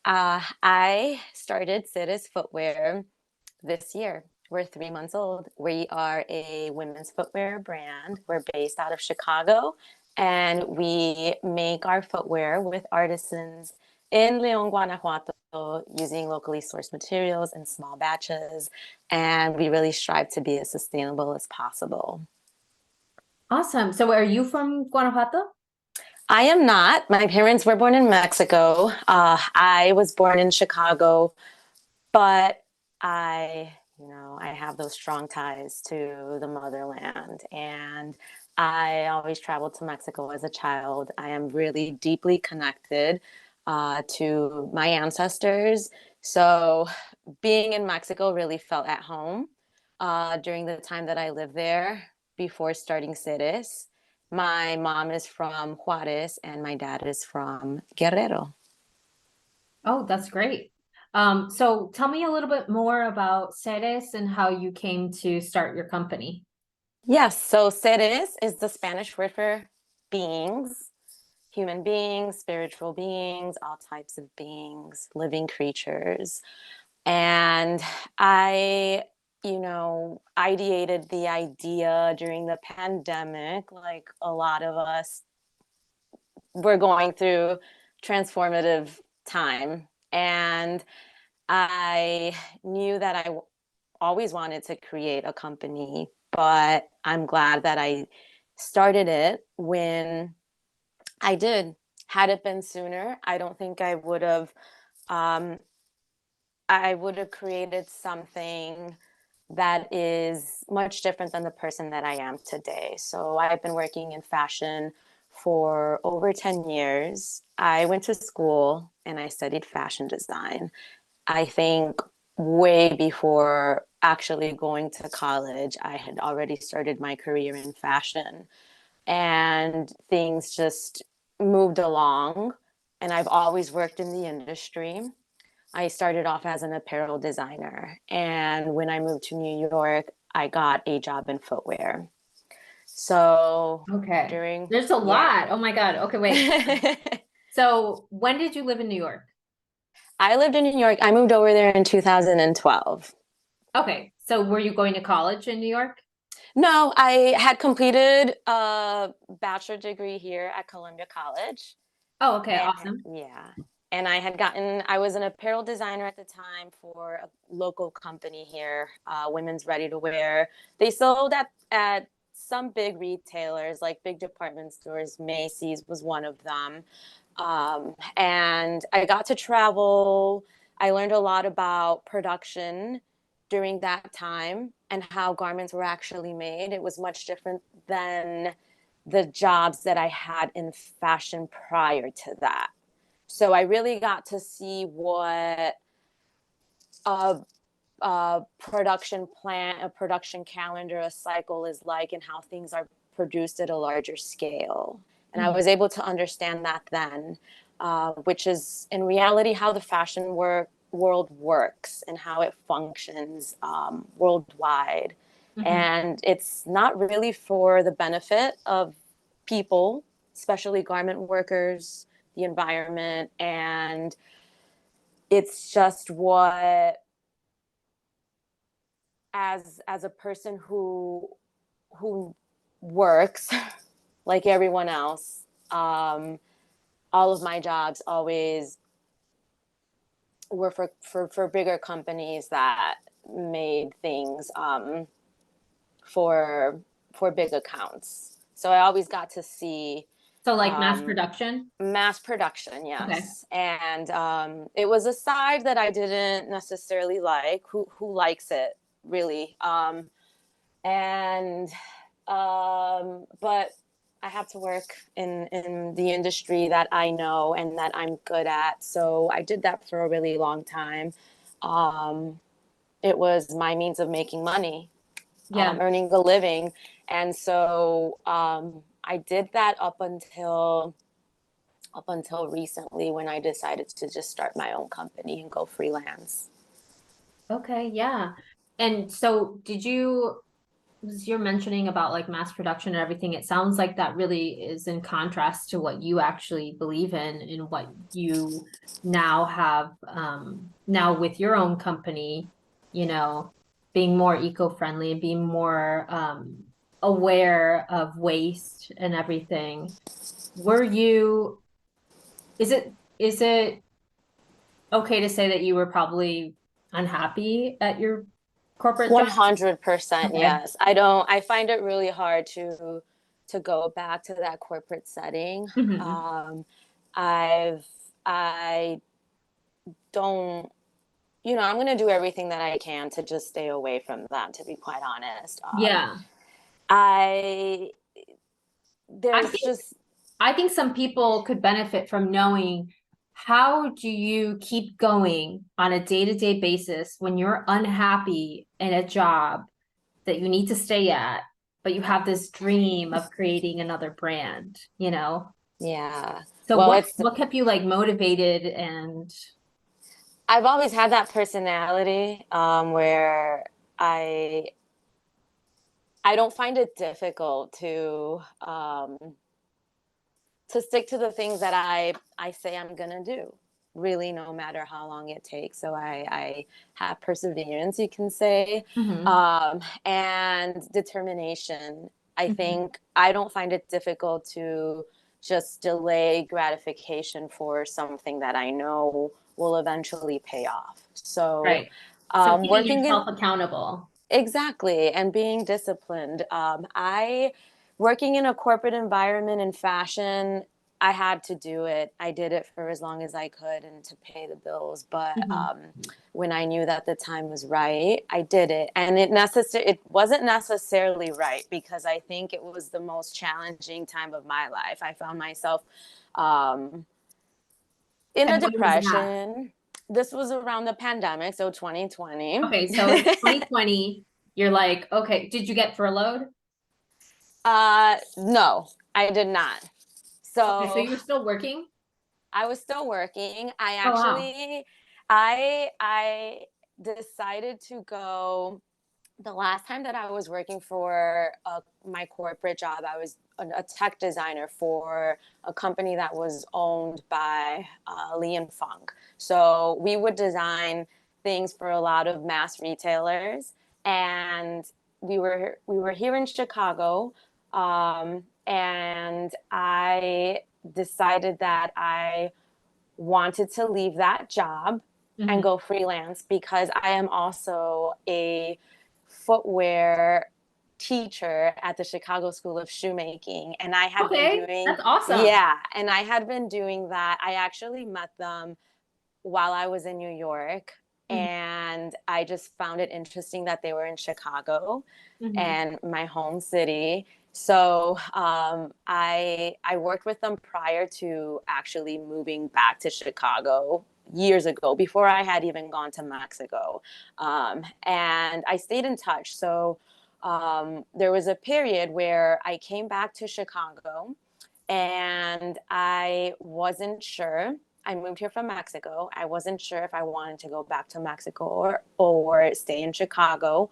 I started SERES Footwear this year. We're 3 months old. We are a women's footwear brand. We're based out of Chicago, and we make our footwear with artisans in León, Guanajuato, using locally sourced materials in small batches. And we really strive to be as sustainable as possible. Awesome. So are you from Guanajuato? I am not. My parents were born in Mexico. I was born in Chicago, but I have those strong ties to the motherland. And I always traveled to Mexico as a child. I am really deeply connected to my ancestors. So being in Mexico really felt at home during the time that I lived there before starting Ceres. My mom is from Juarez and my dad is from Guerrero. Oh, that's great. So tell me a little bit more about Ceres and how you came to start your company. Yes, so seres is the Spanish word for beings, human beings, spiritual beings, all types of beings, living creatures. And I, ideated the idea during the pandemic, like a lot of us were going through transformative time. And I knew that always wanted to create a company, but I'm glad that I started it when I did. Had it been sooner, I don't think um, I would have created something that is much different than the person that I am today. So I've been working in fashion for over 10 years. I went to school and I studied fashion design. I think way before actually going to college, I had already started my career in fashion and things just moved along. And I've always worked in the industry. I started off as an apparel designer. And when I moved to New York, I got a job in footwear. So Okay. during, There's a yeah. lot. Oh my God. Okay, wait. So when did you live in New York? I lived in New York. I moved over there in 2012. Okay. So were you going to college in New York? No, I had completed a bachelor degree here at Columbia College. Oh, okay. And Awesome. yeah, and I was an apparel designer at the time for a local company here, women's ready to wear. They sold at some big retailers, like big department stores. Macy's was one of them. And I got to travel. I learned a lot about production during that time and how garments were actually made. It was much different than the jobs that I had in fashion prior to that. So I really got to see what a, a production plan, a production calendar, a cycle is like, and how things are produced at a larger scale. And I Mhm. was able to understand that then, which is in reality how the world works and how it functions worldwide. Mhm. And it's not really for the benefit of people, especially garment workers, the environment, and it's just what as a person who works like everyone else, all of my jobs always were for bigger companies that made things for for big accounts. So I always got to see So like mass um, production? mass production, Okay. yes, and it was a side that I didn't necessarily like. Who likes it really? And But I have to work in the industry that I know and that I'm good at. So I did that for a really long time. Um, it was my means of making money, Yeah. earning a living, and so I did that up until recently when I decided to just start my own company and go freelance. Okay. Yeah. And so did you as you're mentioning about like mass production and everything, it sounds like that really is in contrast to what you actually believe in and what you now have now with your own company, you know, being more eco-friendly and being more aware of waste and everything. Were you, is it okay to say that you were probably unhappy at your corporate job? 100%, Okay. yes. I find it really hard to go back to that corporate setting. Mhm. Um, I don't, I'm going to do everything that I can to just stay away from that, to be quite honest. Yeah. I, I there's think just, I think some people could benefit from knowing how do you keep going on a day-to-day basis when you're unhappy in a job that you need to stay at, but you have this dream of creating another brand, you know? yeah. So Well, what kept you like motivated and I've always had that personality where I, I don't find it difficult to stick to the things that I say I'm gonna do, really, no matter how long it takes. So I have perseverance, you can say, Mhm. and determination. I Mhm. think I don't find it difficult to just delay gratification for something that I know will eventually pay off. So Right. So keeping working in yourself accountable. exactly, and being disciplined. I working in a corporate environment in fashion, I had to do it. I did it for as long as I could and to pay the bills. But Mhm. when I knew that the time was right, I did it. And it wasn't necessarily right, because I think it was the most challenging time of my life. I found myself um, in a And when was that? depression. This was around the pandemic, so 2020. Okay, so in 2020, you're like, okay, did you get furloughed? No, I did not. Okay, so So you were still working? I was still working. Oh, wow. I decided to go. The last time that I was working for my corporate job, I was a tech designer for a company that was owned by León Funk. So we would design things for a lot of mass retailers, and we were here in Chicago, and I decided that I wanted to leave that job and Mhm. go freelance, because I am also a footwear teacher at the Chicago School of Shoemaking. And I had been Okay, doing, that's awesome. yeah, and I had been doing that. I actually met them while I was in New York. Mhm. And I just found it interesting that they were in Chicago, Mhm. and my home city. So I worked with them prior to actually moving back to Chicago years ago, before I had even gone to Mexico, and I stayed in touch. So there was a period where I came back to Chicago, and I wasn't sure. I moved here from Mexico. I wasn't sure if I wanted to go back to Mexico or stay in Chicago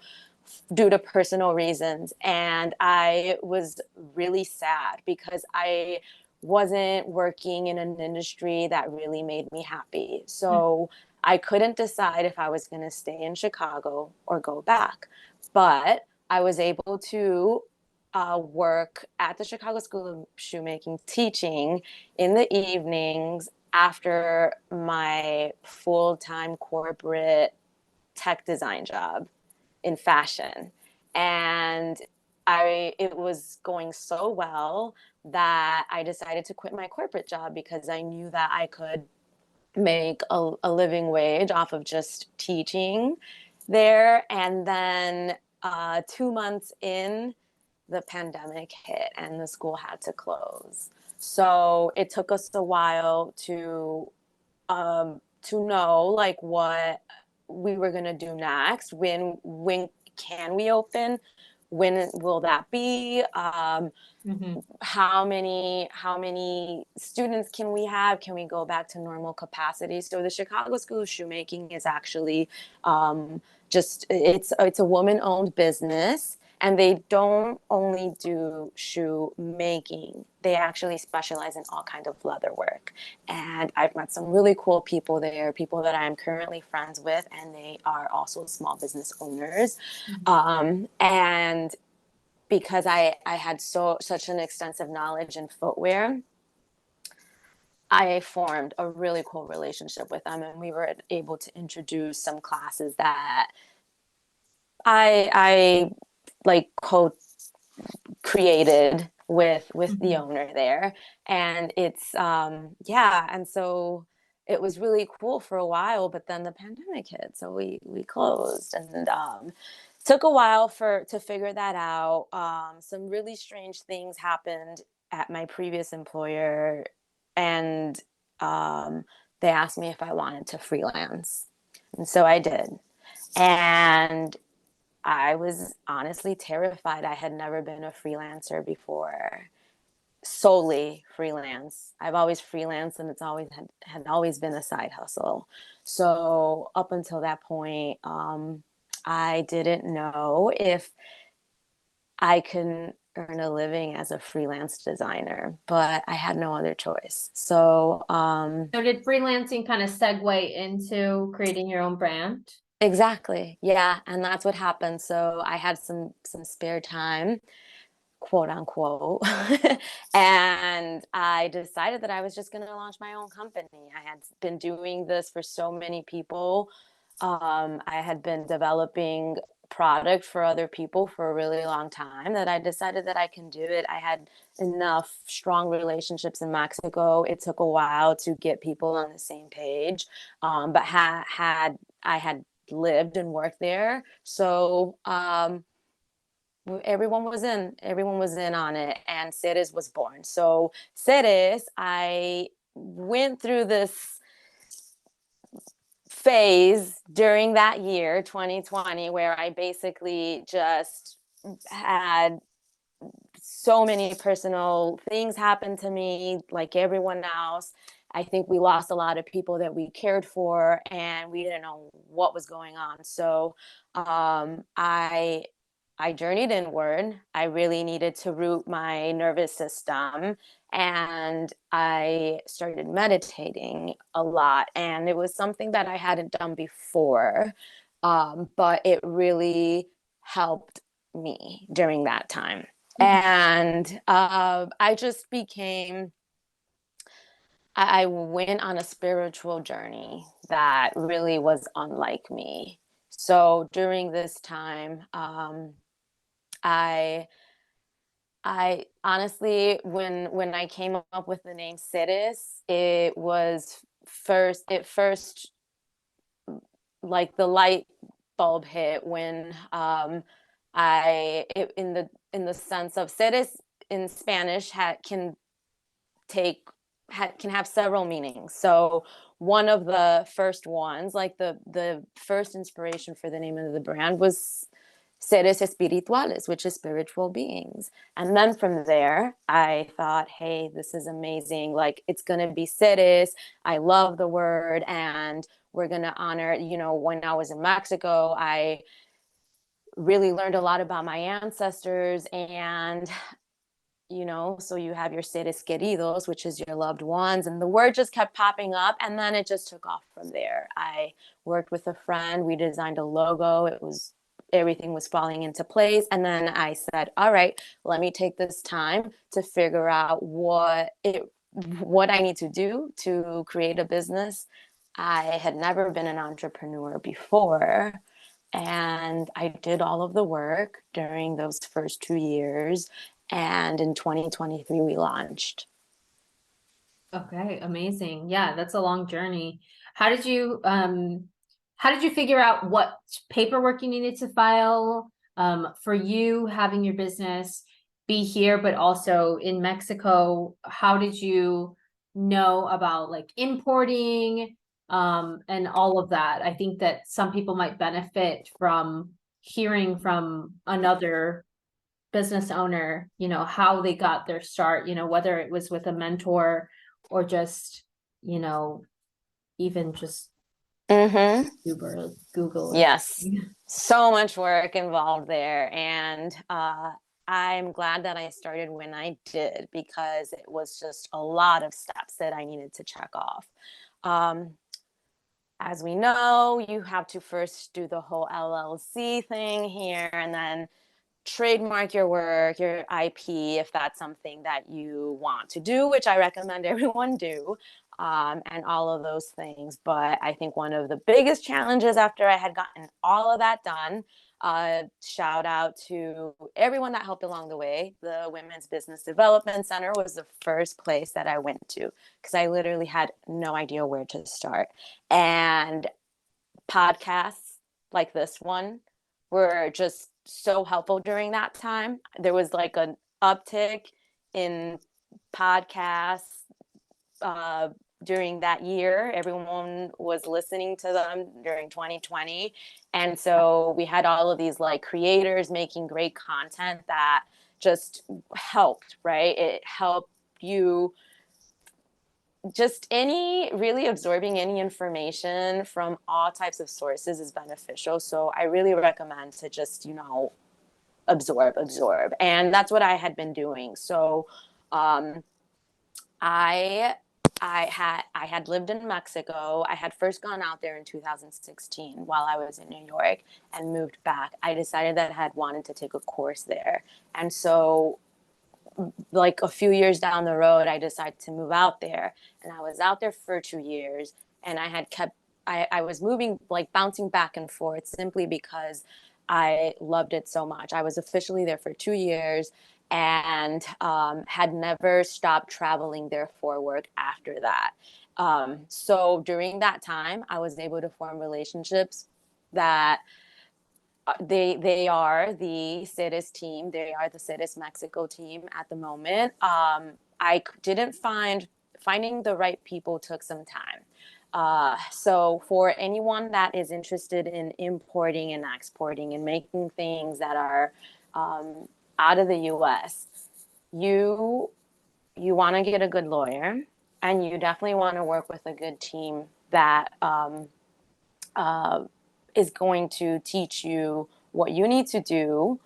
due to personal reasons. And I was really sad because I wasn't working in an industry that really made me happy. So I couldn't decide if I was going to stay in Chicago or go back. But I was able to work at the Chicago School of Shoemaking, teaching in the evenings after my full time corporate tech design job in fashion. And it was going so well that I decided to quit my corporate job, because I knew that I could make a living wage off of just teaching there. And then 2 months in, the pandemic hit and the school had to close. So it took us a while to know like what we were gonna do next. When can we open? When will that be? Mhm. How many students can we have? Can we go back to normal capacity? So the Chicago School of Shoemaking is actually just it's a woman owned business, And they don't only do shoe making, they actually specialize in all kinds of leather work. And I've met some really cool people there, people that I'm currently friends with, and they are also small business owners. And because I had such an extensive knowledge in footwear, I formed a really cool relationship with them, and we were able to introduce some classes that I like co-created with the owner there. And it's yeah, and so it was really cool for a while, but then the pandemic hit, so we closed. And took a while to figure that out. Some really strange things happened at my previous employer, and um, they asked me if I wanted to freelance, and so I did. And I was honestly terrified. I had never been a freelancer before, solely freelance. I've always freelanced, and it's always had always been a side hustle. So up until that point, I didn't know if I can earn a living as a freelance designer, but I had no other choice. So So did freelancing kind of segue into creating your own brand? exactly, yeah, and that's what happened. So I had some spare time, quote unquote. And I decided that I was just going to launch my own company. I had been doing this for so many people. I had been developing product for other people for a really long time that I decided that I can do it. I had enough strong relationships in Mexico. It took a while to get people on the same page, but I had lived and worked there. So everyone was in on it, and SERES was born. So SERES, I went through this phase during that year 2020 where I basically just had so many personal things happen to me like everyone else. I think we lost a lot of people that we cared for, and we didn't know what was going on. So I journeyed inward. I really needed to root my nervous system, and I started meditating a lot. And it was something that I hadn't done before, but it really helped me during that time. And I just became, I went on a spiritual journey that really was unlike me. So during this time, I I honestly, when I came up with the name Ceres, it was first like the light bulb hit when in the sense of Ceres in Spanish take can have several meanings. So one of the first ones, like the first inspiration for the name of the brand was seres espirituales, which is spiritual beings. And then from there, I thought, hey, this is amazing. Like, it's going to be seres. I love the word. And we're going to honor, when I was in Mexico, I really learned a lot about my ancestors. And so you have your seres queridos, which is your loved ones, and the word just kept popping up, and then it just took off from there. I worked with a friend, we designed a logo. Everything was falling into place, and then I said, all right, let me take this time to figure out what I need to do to create a business. I had never been an entrepreneur before, and I did all of the work during those first 2 years. And in 2023, we launched. Okay, amazing. Yeah, that's a long journey. How did you figure out what paperwork you needed to file for you having your business be here but also in Mexico? How did you know about like importing and all of that? I think that some people might benefit from hearing from another business owner, how they got their start, whether it was with a mentor or just, even just Mm-hmm. Google. Yes. So much work involved there. And I'm glad that I started when I did, because it was just a lot of steps that I needed to check off. Um, as we know, you have to first do the whole LLC thing here, and then trademark your work, your IP, if that's something that you want to do, which I recommend everyone do, and all of those things. But I think one of the biggest challenges after I had gotten all of that done, shout out to everyone that helped along the way. The Women's Business Development Center was the first place that I went to, because I literally had no idea where to start. And podcasts like this one were just so helpful during that time. There was like an uptick in podcasts uh, during that year. Everyone was listening to them during 2020. And so we had all of these like creators making great content that just helped, right? It helped you just really absorbing any information from all types of sources is beneficial. So I really recommend to just, absorb. And that's what I had been doing. So um, I I had lived in Mexico. I had first gone out there in 2016 while I was in New York and moved back. I decided that I had wanted to take a course there. And so like a few years down the road, I decided to move out there, and I was out there for 2 years, and I was moving, like bouncing back and forth simply because I loved it so much. I was officially there for 2 years, and had never stopped traveling there for work after that. So during that time, I was able to form relationships that they are the SERES team. They are the SERES Mexico team at the moment. I didn't finding the right people took some time. So for anyone that is interested in importing and exporting and making things that are out of the U.S., you you want to get a good lawyer, and you definitely want to work with a good team that uh, is going to teach you what you need to do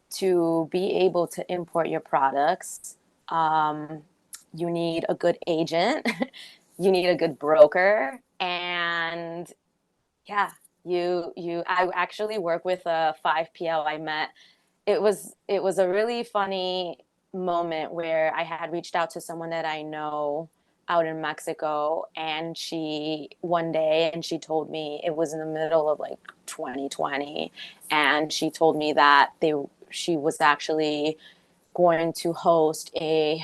to be able to import your products. Um, you need a good agent, you need a good broker, and yeah, I actually work with a 5PL I met. It was a really funny moment where I had reached out to someone that I know out in Mexico, and she one day, and she told me, it was in the middle of like 2020, and she told me that she was actually going to host a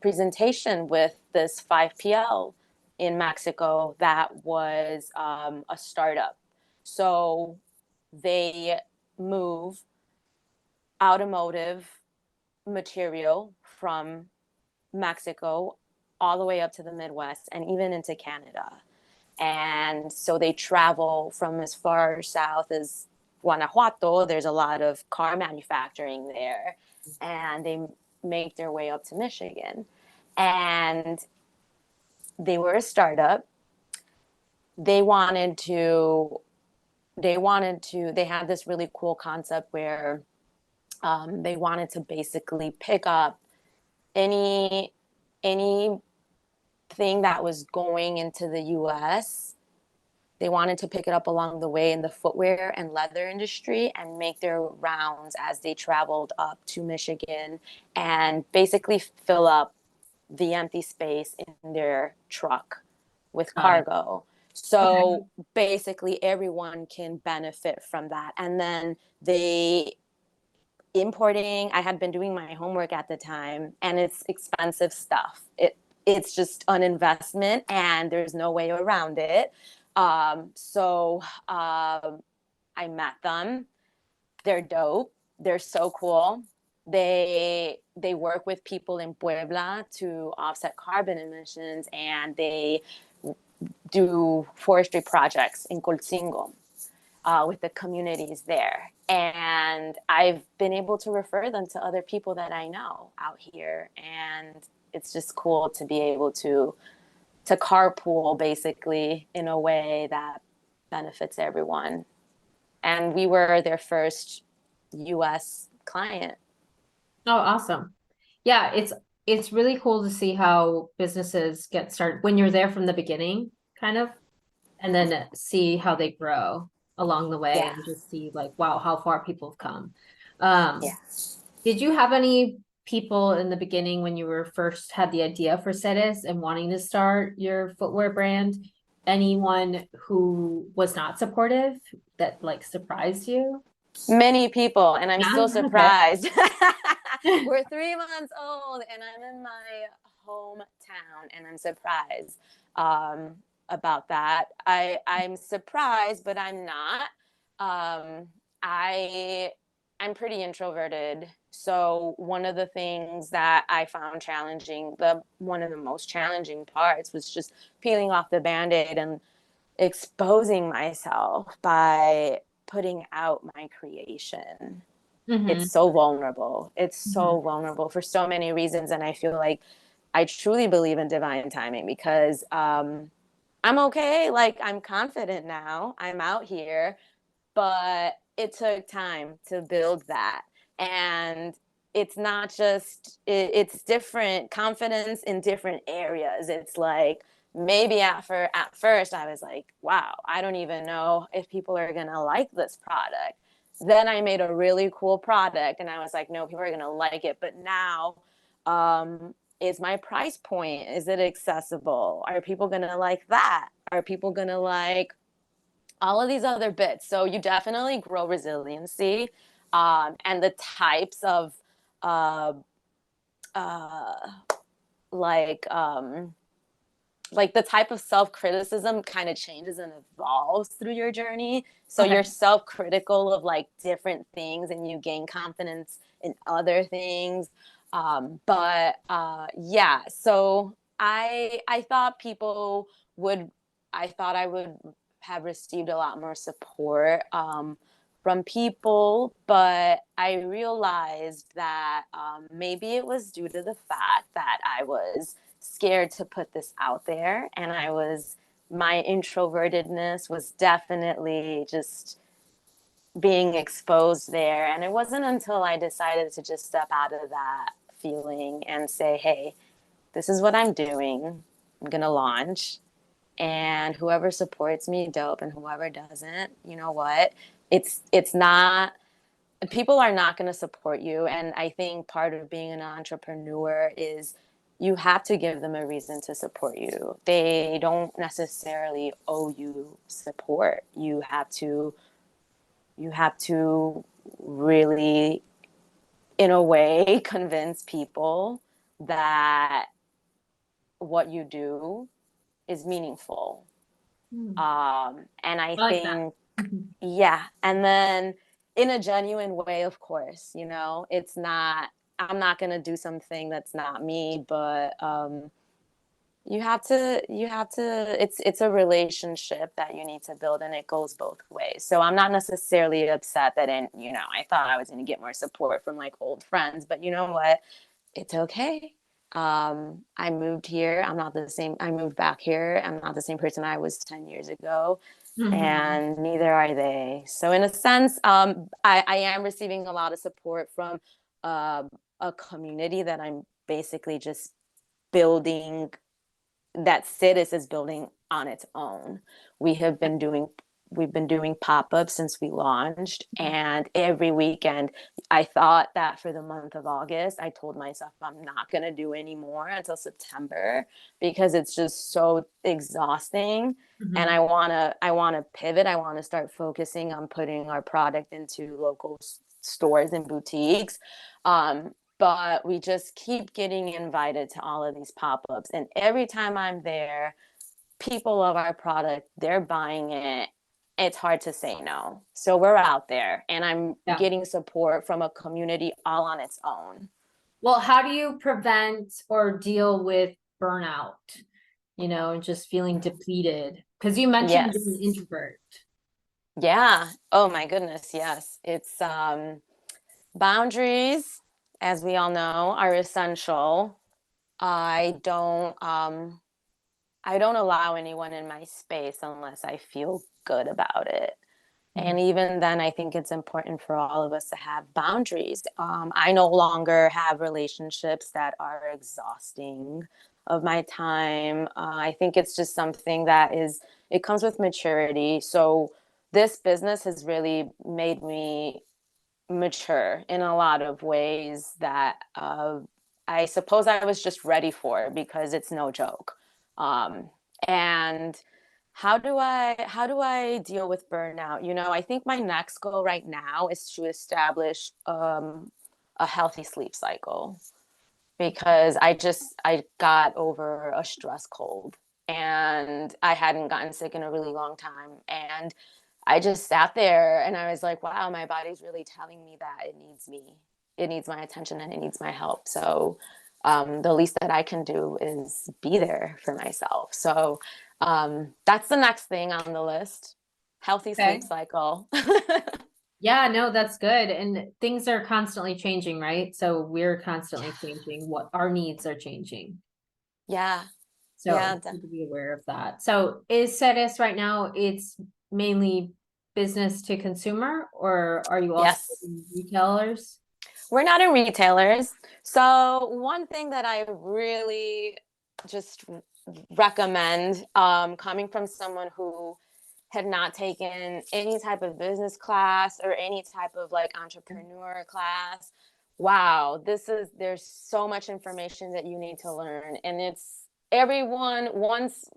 presentation with this 5PL in Mexico that was a startup. So they move automotive material from Mexico all the way up to the Midwest and even into Canada. And so they travel from as far south as Guanajuato. There's a lot of car manufacturing there. And they make their way up to Michigan. And they were a startup. They wanted to, they had this really cool concept where they wanted to basically pick up any anything that was going into the US. They wanted to pick it up along the way in the footwear and leather industry and make their rounds as they traveled up to Michigan and basically fill up the empty space in their truck with Got it. cargo. Okay. So basically everyone can benefit from that. And then they importing, I had been doing my homework at the time, and it's expensive stuff. It's just an investment, and there's no way around it. So I met them. They're dope. They're so cool. They work with people in Puebla to offset carbon emissions, and they do forestry projects in Colcingo with the communities there. And I've been able to refer them to other people that I know out here. And it's just cool to be able to to carpool basically in a way that benefits everyone. And we were their first US client. Oh, awesome. Yeah, it's really cool to see how businesses get started when you're there from the beginning, kind of, and then see how they grow along the way Yeah. and just see like, wow, how far people have come. Yeah. Did you have any people in the beginning when you were first had the idea for SERES and wanting to start your footwear brand? Anyone who was not supportive that like surprised you? Many people, and I'm Yeah. still Okay. surprised. We're 3 months old, and I'm in my hometown, and I'm surprised about that. I'm surprised, but I'm not. Um, I I'm pretty introverted, so one of the things that I found challenging, the one of the most challenging parts, was just peeling off the band-aid and exposing myself by putting out my creation. It's Mm-hmm. so vulnerable. It's Mm-hmm. so vulnerable for so many reasons. And I feel like I truly believe in divine timing because I'm okay. Like, I'm confident now. I'm out here, but it took time to build that. And it's not just it's different confidence in different areas. It's like maybe at first I was like, wow, I don't even know if people are gonna like this product. Then I made a really cool product and I was like, no, people are gonna like it. But now, is my price point, is it accessible? Are people gonna like that? Are people gonna like all of these other bits? So you definitely grow resiliency, and the types of uh, uh, like um, like the type of self-criticism kind of changes and evolves through your journey. So Okay. you're self-critical of like different things and you gain confidence in other things. But yeah, so I thought people would, I thought I would have received a lot more support from people, but I realized that maybe it was due to the fact that I was scared to put this out there, and my introvertedness was definitely just being exposed there. And it wasn't until I decided to just step out of that feeling and say, hey, this is what I'm doing, I'm gonna launch, and whoever supports me, dope, and whoever doesn't, you know what, it's not, people are not going to support you. And I think part of being an entrepreneur is you have to give them a reason to support you. They don't necessarily owe you support. You have to really, in a way, convince people that what you do is meaningful. Hmm. And I I like that. think, Mhm. yeah. And then in a genuine way, of course, it's not, I'm not going to do something that's not me, but it's a relationship that you need to build, and it goes both ways. So I'm not necessarily upset that I thought I was going to get more support from like old friends, but you know what? It's okay. I moved here. I moved back here. I'm not the same person I was 10 years ago, Mhm. and neither are they. So in a sense, I am receiving a lot of support from uh, a community that I'm basically just building, that SERES is building on its own. We have been doing we've been doing pop-ups since we launched, and every weekend I thought that for the month of August, I told myself I'm not going to do any more until September because it's just so exhausting. And Mhm. I want to pivot. I want to start focusing on putting our product into local stores and boutiques. But we just keep getting invited to all of these pop-ups, and every time I'm there, people love our product, they're buying it, it's hard to say no. So we're out there, and I'm Yeah. getting support from a community all on its own. Well, how do you prevent or deal with burnout, and just feeling depleted? Because you mentioned being an Yes. introvert. Yeah, oh my goodness, yes. It's boundaries, as we all know, are essential. I don't I don't allow anyone in my space unless I feel good about it. And Mhm. even then, I think it's important for all of us to have boundaries. I no longer have relationships that are exhausting of my time. I think it's just something that it comes with maturity. So this business has really made me mature in a lot of ways that I suppose I was just ready for because it's no joke. And how do I deal with burnout? I think my next goal right now is to establish a healthy sleep cycle because I got over a stress cold and I hadn't gotten sick in a really long time. And I just sat there and I was like, wow, my body's really telling me that it needs me. It needs my attention and it needs my help. So the least that I can do is be there for myself. So that's the next thing on the list. Healthy sleep Okay. cycle. Yeah, no, that's good. And things are constantly changing, right? So we're constantly changing. What our needs are changing. Yeah. So Yeah. it's good to be aware of that. So is SERES right now, it's mainly business to consumer, or are you also Yes. in retailers? We're not in retailers. So one thing that I really just recommend, coming from someone who had not taken any type of business class or any type of like entrepreneur class. Wow, there's so much information that you need to learn. And it's everyone once,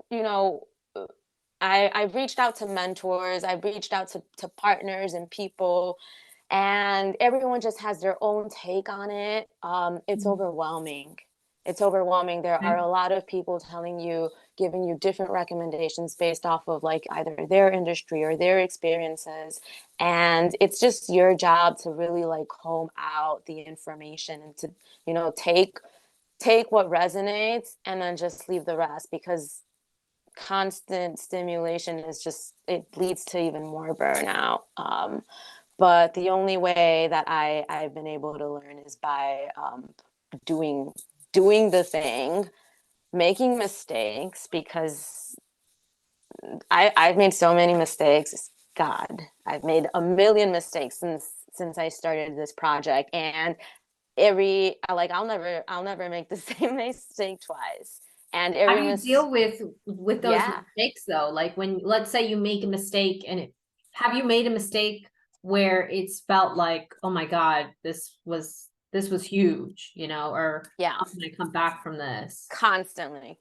I've reached out to mentors, I've reached out to partners and people, and everyone just has their own take on it. It's Mhm. overwhelming. It's overwhelming. There are Okay. a lot of people giving you different recommendations based off of like either their industry or their experiences. And it's just your job to really like comb out the information and to, take what resonates and then just leave the rest because constant stimulation it leads to even more burnout. But the only way that I've been able to learn is by doing doing the thing, making mistakes because I've made so many mistakes. God, I've made a million mistakes since I started this project, and I'll never make the same mistake twice. And How every do you mis deal with those yeah. mistakes though? Like when, let's say you make a mistake and have you made a mistake where it's felt like, oh my God, this was huge, or Yeah. how can I come back from this? Constantly.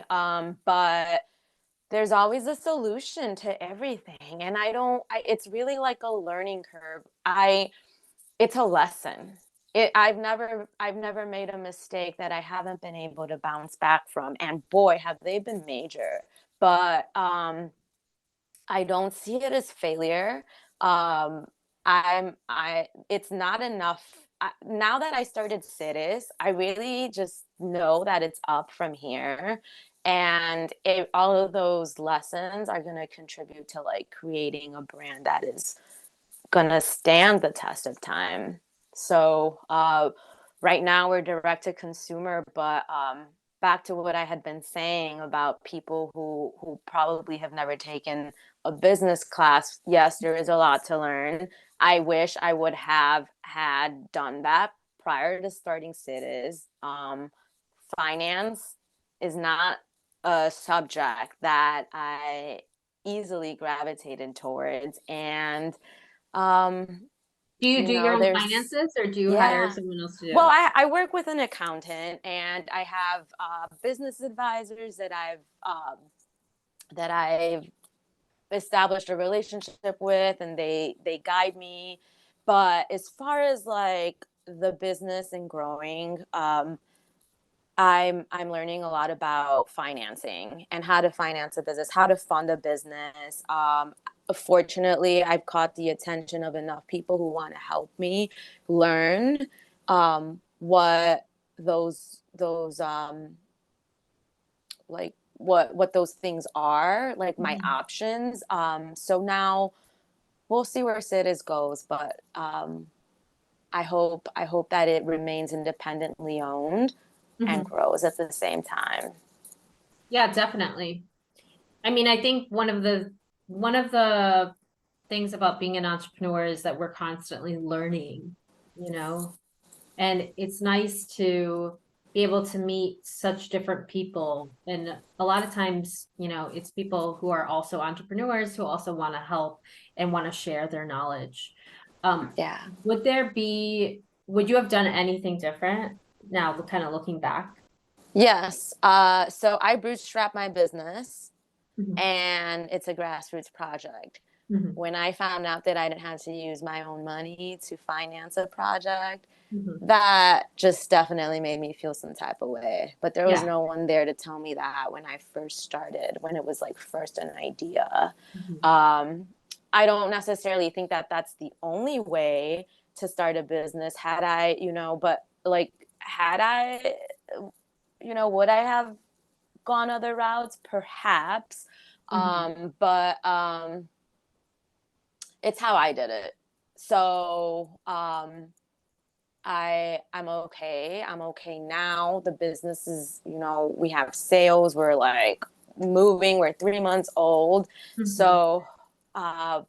But there's always a solution to everything. And it's really like a learning curve. It's a lesson. I've never made a mistake that I haven't been able to bounce back from. And boy, have they been major. But I don't see it as failure. Um, it's not enough. Now that I started SERES, I really just know that it's up from here. And all of those lessons are going to contribute to like creating a brand that is going to stand the test of time. So right now we're direct to consumer, but back to what I had been saying about people who probably have never taken a business class. Yes, there is a lot to learn. I wish I would have had done that prior to starting SERES. Finance is not a subject that I easily gravitated towards, and um, Do you do your own there's finances or do you hire yeah. someone else to do Well, it? I work with an accountant, and I have business advisors that I've established a relationship with, and they guide me. But as far as like the business and growing, I'm learning a lot about financing and how to finance a business, how to fund a business. Fortunately, I've caught the attention of enough people who want to help me learn what those like what those things are, like my Mhm. options. So now we'll see where SITIS goes, but I hope that it remains independently owned and Mhm. grows at the same time. Yeah, definitely. I mean, I think one of the things about being an entrepreneur is that we're constantly learning, you know, and it's nice to be able to meet such different people. And a lot of times, it's people who are also entrepreneurs who also want to help and want to share their knowledge. Um, Yeah. would you have done anything different now, kind of looking back? Yes. So I bootstrap my business, Mhm. and it's a grassroots project. Mhm. When I found out that I didn't have to use my own money to finance a project, Mhm. that just definitely made me feel some type of way. But there was Yeah. no one there to tell me that when I first started, when it was like first an idea. Mhm. Um, I don't necessarily think that that's the only way to start a business. Had I, but like, had I, would I have gone other routes? Perhaps. Mhm. But it's how I did it. So I'm okay. I'm okay now. The business is, we have sales. We're like moving. We're 3 months old. Mhm. So uh,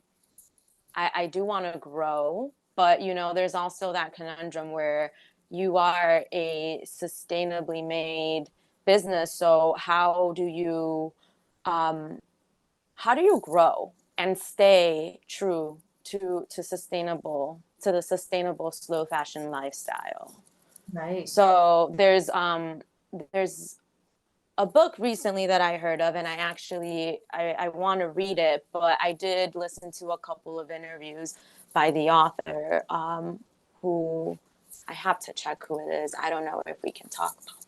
I do want to grow, but there's also that conundrum where you are a sustainably made business. So um, how do you grow and stay true to the sustainable slow fashion lifestyle? Right. So there's a book recently that I heard of, and I want to read it, but I did listen to a couple of interviews by the author, who I have to check who it is. I don't know if we can talk about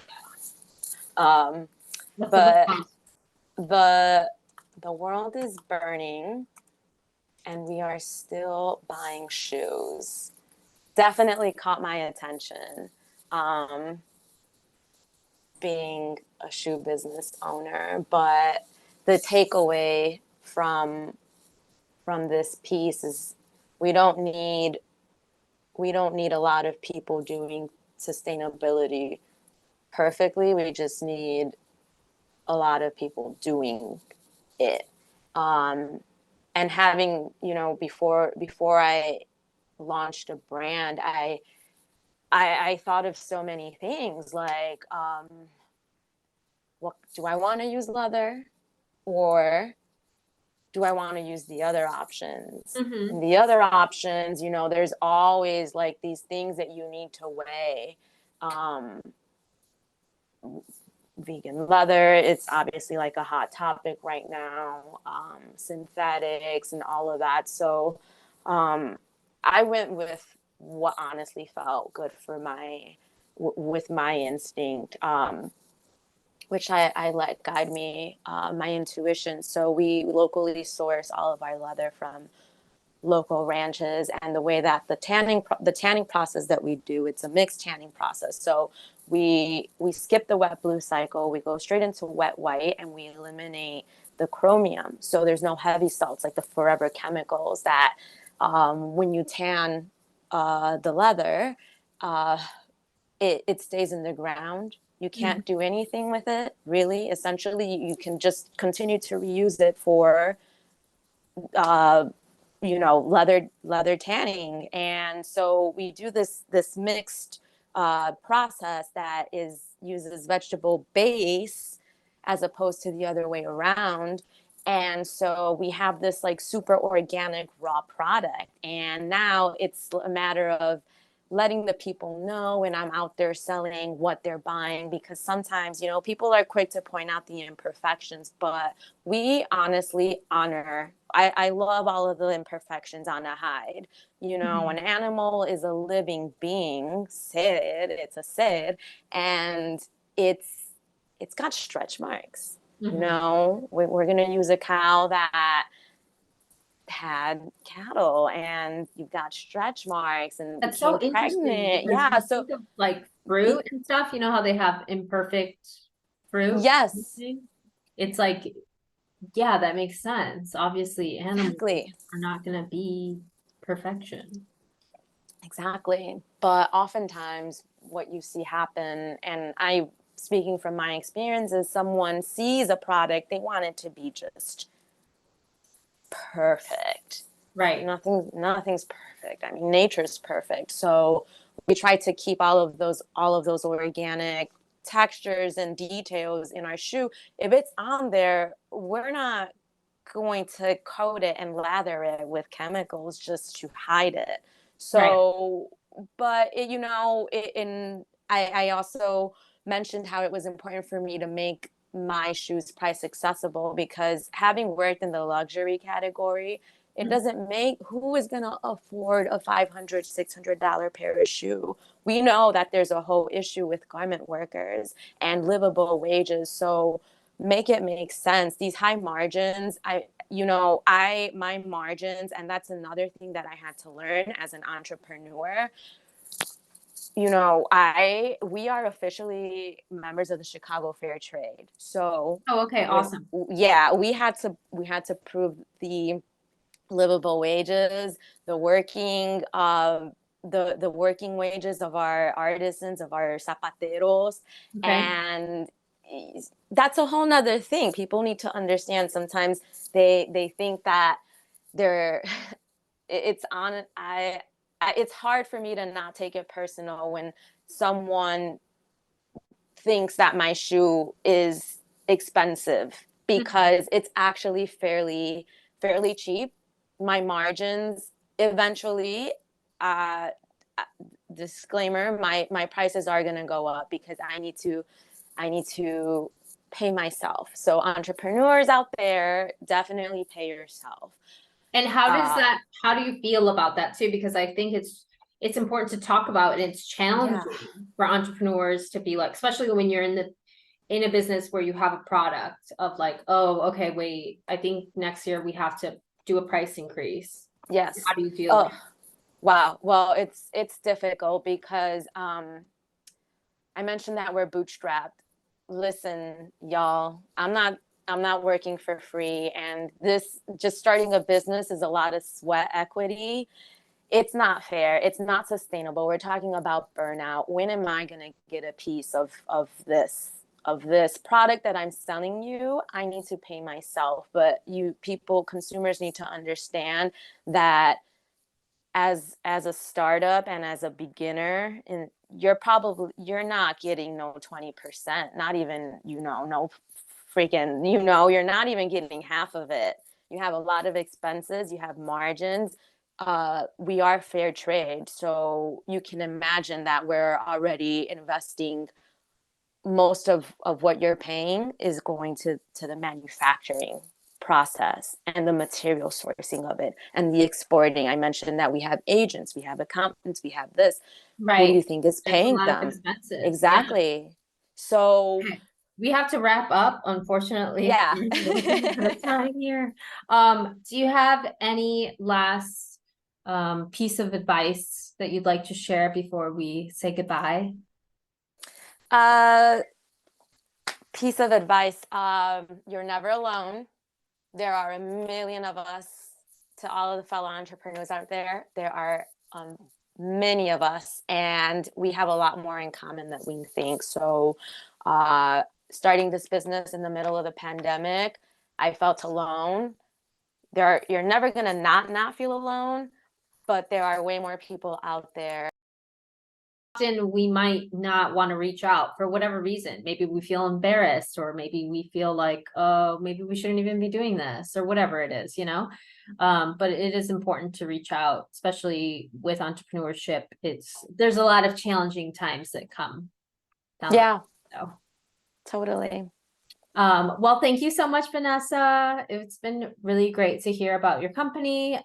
that. What's the book But called? the the world is burning, and we are still buying shoes. Definitely caught my attention. Um, Being a shoe business owner, but the takeaway from this piece is we don't need we don't need a lot of people doing sustainability perfectly. We just need a lot of people doing it. Um, and having, before I launched a brand, I thought of so many things like, what do I want to use leather, or do I want to use the other options? Mhm. And the other options, there's always like these things that you need to weigh. Um, Vegan leather, it's obviously like a hot topic right now. Synthetics and all of that. So um, I went with what honestly felt good for with my instinct. Which I let guide me, my intuition. So we locally source all of our leather from local ranches, and the way that the tanning process that we do, it's a mixed tanning process. So we skip the wet blue cycle, we go straight into wet white, and we eliminate the chromium. So there's no heavy salts like the forever chemicals that, when you tan the leather, uh, it stays in the ground. You Mhm. can't do anything with it, really. Essentially, you can just continue to reuse it for, uh, leather tanning. And so we do this mixed process that uses vegetable base as opposed to the other way around. And so we have this like super organic raw product. And now it's a matter of letting the people know when I'm out there selling what they're buying, because sometimes, people are quick to point out the imperfections, but we honestly honor. I love all of the imperfections on a hide. An Mhm. animal is a living being. It's a sid, and it's got stretch marks. Mhm. We're gonna use a cow that had cattle, and you've got stretch marks and That's so became interesting pregnant. because Yeah. you So think of like fruit and stuff, you know how they have imperfect fruit? yes, It's like, yeah, that makes sense. Obviously, animals exactly. are not going to be perfection. Exactly. But oftentimes what you see happen, and speaking from my experiences, someone sees a product, they want it to be just perfect. Right. Nothing's perfect. I mean, nature's perfect. So we try to keep all of those organic textures and details in our shoe. If it's on there, we're not going to coat it and lather it with chemicals just to hide it. So, but I also mentioned how it was important for me to make my shoes price accessible, because having worked in the luxury category, it doesn't make, who is going to afford a $500-$600 pair of shoe? We know that there's a whole issue with garment workers and livable wages. So make it make sense. These high margins, my margins, and that's another thing that I had to learn as an entrepreneur. We are officially members of the Chicago Fair Trade. So, okay, awesome. Yeah, we had to prove the livable wages, the working wages of our artisans, of our zapateros. And that's a whole nother thing. People need to understand. Sometimes they think that it's hard for me to not take it personal when someone thinks that my shoe is expensive, because it's actually fairly cheap. My margins eventually, disclaimer, my prices are going to go up because I need to pay myself. So entrepreneurs out there, definitely pay yourself. And how do you feel about that too? Because I think it's important to talk about, and it's challenging for entrepreneurs to be like, especially when you're in a business where you have a product of like, oh, okay, wait, I think next year we have to do a price increase. Yes. How do you feel? Wow. Well, it's difficult because I mentioned that we're bootstrapped. Listen, y'all, I'm not working for free, and this, just starting a business, is a lot of sweat equity. It's not fair. It's not sustainable. We're talking about burnout. When am I going to get a piece of this product that I'm selling you? I need to pay myself. But consumers need to understand that as a startup and as a beginner, and you're not getting no 20%, not even, no freaking, you're not even getting half of it. You have a lot of expenses, you have margins. We are fair trade, so you can imagine that we're already investing most of what you're paying is going to the manufacturing process and the material sourcing of it and the exporting. I mentioned that we have agents, we have accountants, we have this. Right. Who do you think is paying them? Exactly. Yeah. So we have to wrap up, unfortunately. Yeah. Time here. Do you have any last piece of advice that you'd like to share before we say goodbye? Piece of advice, you're never alone. There are a million of us. To all of the fellow entrepreneurs out there, there are many of us, and we have a lot more in common than we think. So starting this business in the middle of the pandemic, I felt alone. You're never going to not feel alone, but there are way more people out there. Often we might not want to reach out for whatever reason. Maybe we feel embarrassed, or maybe we feel like, oh, maybe we shouldn't even be doing this, or whatever it is, but it is important to reach out, especially with entrepreneurship. There's a lot of challenging times that come down. Yeah, totally. Well, thank you so much, Vanessa. It's been really great to hear about your company.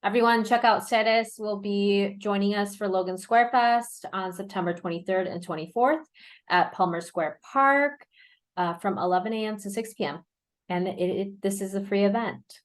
Everyone, check out SERES. Will be joining us for Logan Square Fest on September 23rd and 24th at Palmer Square Park from 11 a.m. to 6 p.m. And this is a free event.